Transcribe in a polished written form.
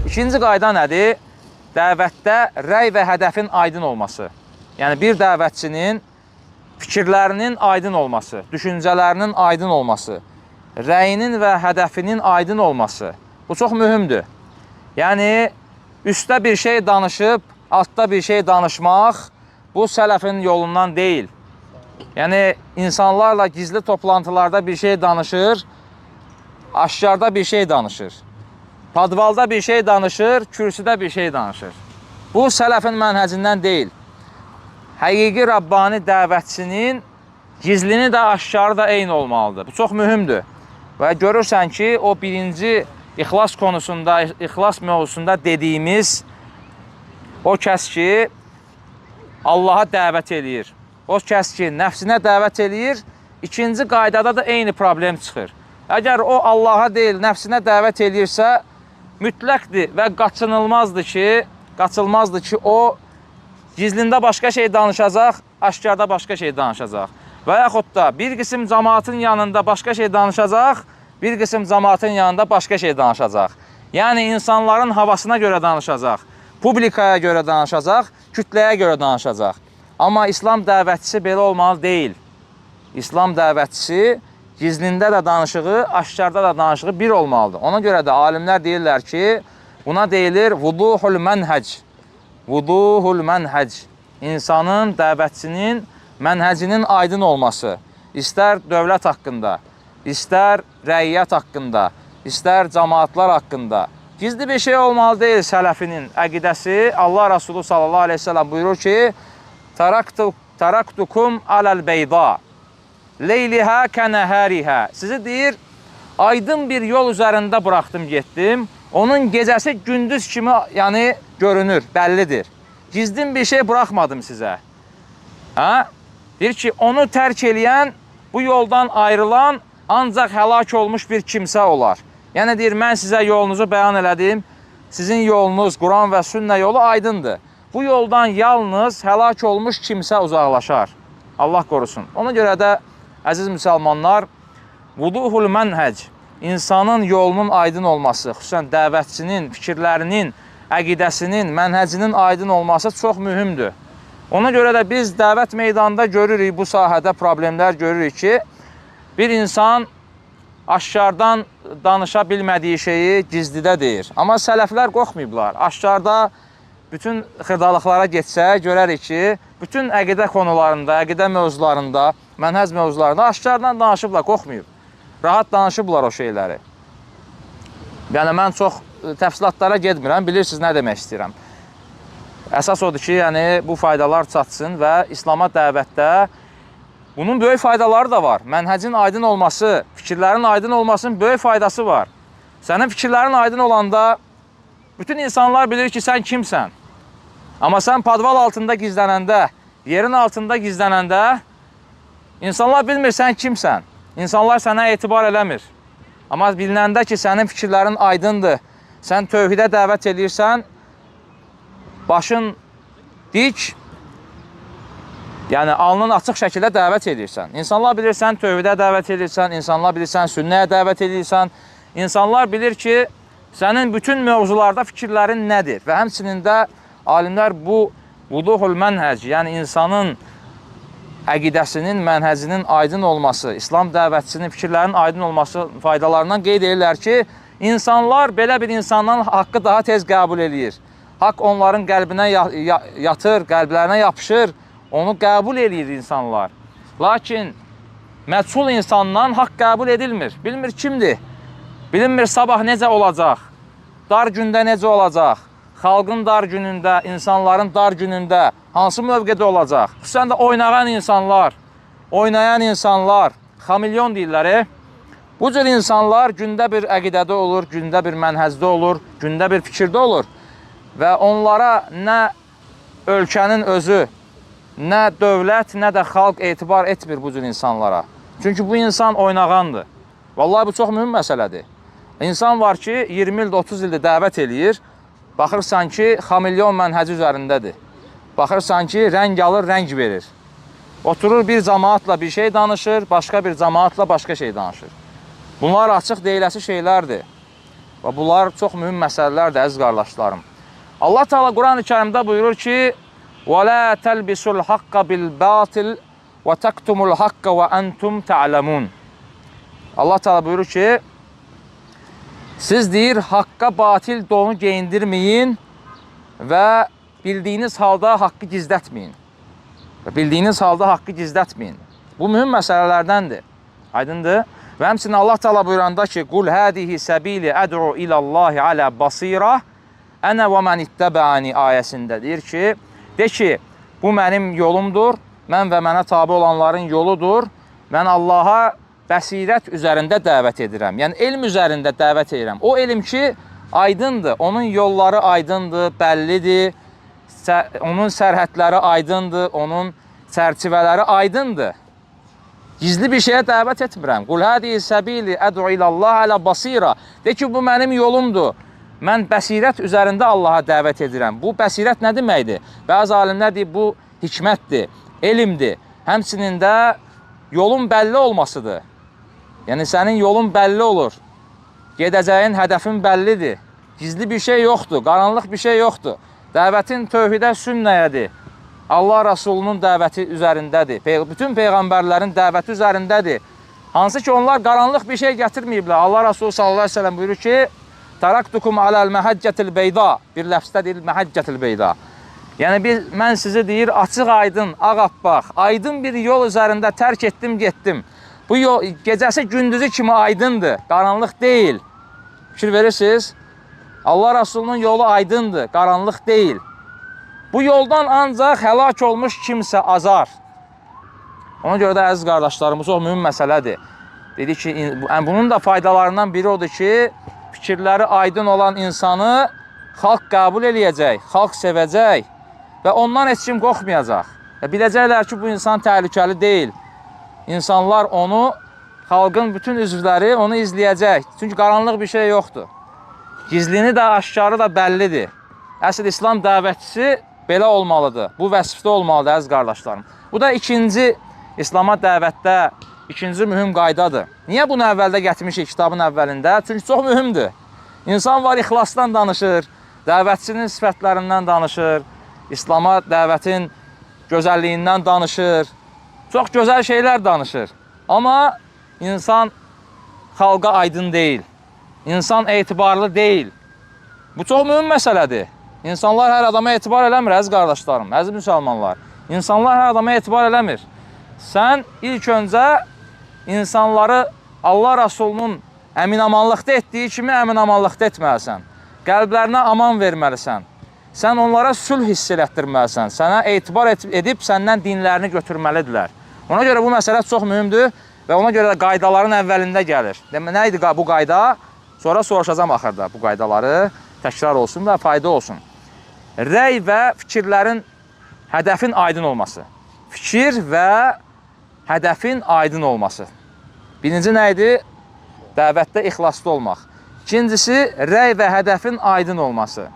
İkinci qayda nədir? Dəvətdə rəy və hədəfin aydın olması. Yəni, bir dəvətçinin fikirlərinin aydın olması, düşüncələrinin aydın olması, rəyinin və hədəfinin aydın olması. Bu çox mühümdür. Yəni, üstdə bir şey danışıb, altda bir şey danışmaq, bu sələfin yolundan deyil. Yəni, insanlarla gizli toplantılarda bir şey danışır, aşkarda bir şey danışır. Padvalda bir şey danışır, kürsüdə bir şey danışır. Bu, sələfin mənhəcindən deyil. Həqiqi Rabbani dəvətçinin gizlini də, aşkarı da eyni olmalıdır. Bu çox mühümdür. Və görürsən ki, o birinci ixlas konusunda, ixlas mövzusunda dediyimiz o kəs ki, Allaha dəvət eləyir. O kəs ki, nəfsinə dəvət eləyir, ikinci qaydada da eyni problem çıxır. Əgər o Allaha deyil, nəfsinə dəvət eləyirsə, mütləqdir və qaçılmazdır ki, o gizlində başqa şey danışacaq, aşkarda başqa şey danışacaq. Və yaxud da bir qism cəmaatın yanında başqa şey danışacaq, bir qism cəmaatın yanında başqa şey danışacaq. Yəni, insanların havasına görə danışacaq, publikaya görə danışacaq, kütləyə görə danışacaq. Amma İslam dəvətçisi belə olmalı deyil. İslam dəvətçisi gizlində də danışığı, aşkarda da danışığı bir olmalıdır. Ona görə də alimlər deyirlər ki, buna deyilir vuduhul mənhəc. Vuduhul mənhəc. İnsanın, dəvətçinin mənhəcinin aydın olması. İstər dövlət haqqında, istər rəiyyət haqqında, istər cəmaatlar haqqında. Gizli bir şey olmalı deyil sələfinin əqidəsi. Allah Rasulü sallallahu aleyhi ve sellem buyurur ki, Taraktukum aləl beyda, leylihə kənəhərihə. Sizi deyir, aydın bir yol üzərində buraxdım, getdim. Onun gecəsi gündüz kimi görünür, bəllidir. Gizlin bir şey buraxmadım sizə. Deyir ki, onu tərk eləyən, bu yoldan ayrılan ancaq həlak olmuş bir kimsə olar. Yəni deyir, mən sizə yolunuzu bəyan elədim, sizin yolunuz, Quran və sünnə yolu aydındır. Bu yoldan yalnız həlak olmuş kimsə uzaqlaşar. Allah qorusun. Ona görə də, əziz müsəlmanlar, vuduhul mənhəc, insanın yolunun aydın olması, xüsusən dəvətçinin, fikirlərinin, əqidəsinin, mənhəcinin aydın olması çox mühümdür. Ona görə də biz dəvət meydanında görürük, bu sahədə problemlər görürük ki, bir insan aşkardan danışa bilmədiyi şeyi gizlidə deyir. Amma sələflər qorxmayıblar. Aşkarda bütün xırdalıqlara geçsə, görərik ki, bütün əqidə konularında, əqidə mövzularında, mənhəc mövzularında aşkardan danışıblar, qorxmayıb. Rahat danışıblar o şeyləri. Yəni, mən çox təfsilatlara getmirəm, bilirsiniz nə demək istəyirəm. Əsas odur ki, bu faydalar çatsın və İslama dəvətdə bunun böyük faydaları da var. Mənhəcin aydın olması, fikirlərin aydın olmasının böyük faydası var. Sənin fikirlərin aydın olanda bütün insanlar bilir ki, sən kimsən. Amma sən padval altında gizlənəndə, yerin altında gizlənəndə insanlar bilmir sən kimsən. İnsanlar sənə etibar eləmir. Amma bilinəndə ki, sənin fikirlərin aydındır, sən tövhidə dəvət edirsən, başın dik, yəni alnın açıq şəkildə dəvət edirsən. İnsanlar bilir sən tövhidə dəvət edirsən, insanlar bilir sən sünnəyə dəvət edirsən. İnsanlar bilir ki, sənin bütün mövzularda fikirlərin nədir? Və həmçinin də alimlər bu vuduhul mənhəc, yəni insanın əqidəsinin, mənhəcinin aydın olması, İslam dəvətçinin fikirlərinin aydın olması faydalarından qeyd edirlər ki, insanlar belə bir insandan haqqı daha tez qəbul edir. Haqq onların qəlbinə yatır, qəlblərinə yapışır, onu qəbul edir insanlar. Lakin məchul insandan haqq qəbul edilmir. Bilmir kimdir, bilinmir sabah necə olacaq, dar gündə necə olacaq, xalqın dar günündə, insanların dar günündə hansı mövqedə olacaq. Xüsusən də oynayan insanlar, xamilyon deyirlər. Bu cür insanlar gündə bir əqidədə olur, gündə bir mənhəzdə olur, gündə bir fikirdə olur. Və onlara nə ölkənin özü, nə dövlət, nə də xalq etibar etmir bu cür insanlara. Çünki bu insan oynağandır. Vallahi bu çox mühüm məsələdir. İnsan var ki, 20 ildə, 30 ildə dəvət eləyir, baxırsan ki, xamilyon mənhəci üzərindədir. Baxırsan ki, rəng alır, rəng verir. Oturur bir cəmaatla bir şey danışır, başqa bir cəmaatla başqa şey danışır. Bunlar açıq deyiləsi şeylərdir. Və bunlar çox mühüm məsələlərdir, əziz qardaşlarım. Allah Teala Quran-ı Kərimdə buyurur ki: وَلَا تَلْبِسُوا الْحَقَّ بِالْبَاطِلِ وَتَكْتُمُوا الْحَقَّ وَأَنْتُمْ تَعْلَمُونَ. Allah Teala buyurur ki, siz deyir, haqqa batil donu geyindirməyin və bildiyiniz halda haqqı gizlətməyin. Bildiyiniz halda haqqı gizlətməyin. Bu mühüm məsələlərdəndir. Aydındır? Və həmçinin Allah Teala buyuranda ki, Qul hədihi səbili əd'u ilallahi alə basira ənə və mən ittəbəəni ayəsində deyir ki, de ki, bu mənim yolumdur, mən və mənə tabi olanların yoludur. Mən Allaha bəsirət üzərində dəvət edirəm. Yəni, elm üzərində dəvət edirəm. O elm ki, aydındır, onun yolları aydındır, bəllidir, onun sərhədləri aydındır, onun çərçivələri aydındır. Gizli bir şeyə dəvət etmirəm. Qul hədihi səbili əd'u ilallah alə basira. De ki, bu mənim yolumdur. Mən bəsirət üzərində Allaha dəvət edirəm. Bu bəsirət nə deməkdir? Bəzi alimlər deyir, bu hikmətdir, elmdir. Həmçinin də yolun bəlli olmasıdır. Yəni, sənin yolun bəlli olur. Gedəcəyin hədəfin bəllidir. Gizli bir şey yoxdur, qaranlıq bir şey yoxdur. Dəvətin tövhidə sünnəyədir. Allah Rasulunun dəvəti üzərindədir. Bütün peyğəmbərlərin dəvəti üzərindədir. Hansı ki, onlar qaranlıq bir şey gətirməyiblər. Allah Rasulü sallallahu aleyhi ve sellem buyurur ki, Taraktukum aləl məhəccətil beyda. Bir ləfsdə deyil, məhəccətil beyda. Yəni, mən sizi deyir, açıq aydın, ağappaq, aydın bir yol üzərində tərk etdim, getdim. Bu yol gecəsi gündüzü kimi aydındır, qaranlıq deyil. Fikir verirsiniz? Allah Rasulunun yolu aydındır, qaranlıq deyil. Bu yoldan ancaq həlak olmuş kimsə azar. Ona görə də əziz qardaşlarım, bu çox mühüm məsələdir. Dedi ki, bunun da faydalarından biri odur ki, fikirləri aydın olan insanı xalq qəbul eləyəcək, xalq sevəcək və ondan heç kim qorxmayacaq. Biləcəklər ki, bu insan təhlükəli deyil. İnsanlar onu, xalqın bütün üzvləri onu izləyəcək. Çünki qaranlıq bir şey yoxdur. Gizlini də, aşkarı da bəllidir. Əsl İslam dəvətçisi belə olmalıdır. Bu vəsifdə olmalıdır, əziz qardaşlarım. Bu da ikinci İslama dəvətdə ikinci mühüm qaydadır. Niyə bunu əvvəldə gətirmişik kitabın əvvəlində? Çünki çox mühümdür. İnsan var, ixlasdan danışır, dəvətçinin sifətlərindən danışır, İslama dəvətin gözəlliyindən danışır, çox gözəl şeylər danışır. Amma insan xalqa aydın deyil, insan etibarlı deyil. Bu çox mühüm məsələdir. İnsanlar hər adama etibar eləmir, əziz qardaşlarım, əziz müsəlmanlar. İnsanlar hər adama etibar eləmir. Sən ilk öncə insanları Allah Rasulunun əminamanlıqda etdiyi kimi əminamanlıqda etməlisən. Qəlblərinə aman verməlisən. Sən onlara sülh hiss elətdirməlisən. Sənə etibar edib səndən dinlərini götürməlidirlər. Ona görə bu məsələ çox mühümdür və ona görə də qaydaların əvvəlində gəlir. Nə idi bu qayda? Sonra soruşacağım axırda bu qaydaları. Təkrar olsun və fayda olsun. Rəy və fikirlərin hədəfin aydın olması. Fikir və hədəfin aydın olması. Birinci nə idi? Dəvətdə ixlaslı olmaq. İkincisi, rəy və hədəfin aydın olması.